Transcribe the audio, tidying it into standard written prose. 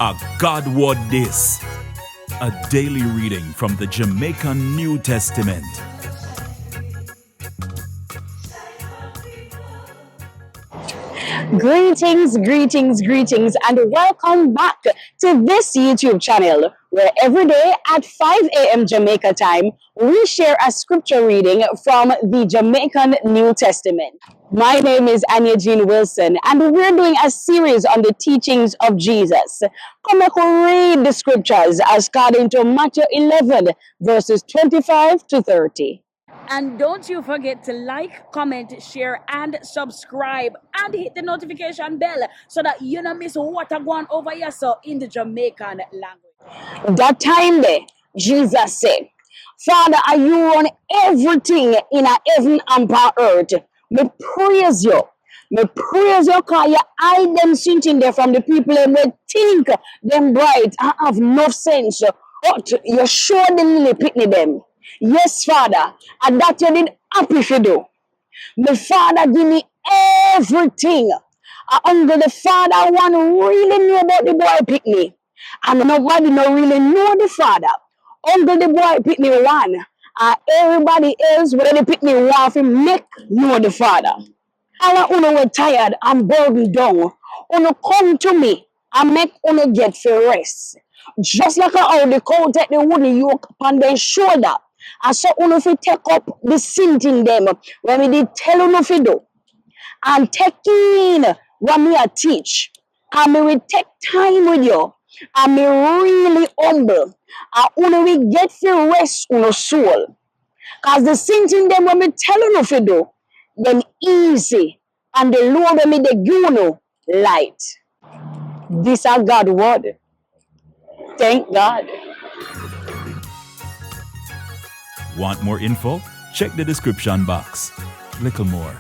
A God Word This, a daily reading from the Jamaican New Testament. Greetings, and welcome back to this YouTube channel where every day at 5 a.m. Jamaica time, we share a scripture reading from the Jamaican New Testament. My name is ANYA-JEAN Wilson, and we're doing a series on the teachings of Jesus. Come back and read the scriptures as according to Matthew 11, verses 25 to 30. And don't you forget to like, comment, share, and subscribe, and hit the notification bell so that you don't miss what I'm going over here so in the Jamaican language. That time there, Jesus said, Father, are you on everything in a heaven and on earth? Me praise you. Me praise you because you hide them sitting there from the people and we think them bright and have no sense. But you show them lily pitney them. Yes, Father, and that you did happy to do. My Father give me everything. Uncle the Father one really knew about the boy pick me. And nobody no really know the Father. Uncle the boy pick me one. And everybody else where they pick me one for make know the Father. All of you were tired and burdened down. You come to me and make you get for rest. Just like how the cow take the wooden yoke upon their shoulder. And so you fi take up the sin thing them when we did tell you fi do. And take in what me a teach. And me will take time with you. And me really humble. And you will get fi rest on your soul. Cause the sin thing them when me tell you fi do, them easy. And the Lord when me they give you light. This is God's word. Thank God. Want more info? Check the description box. Little more.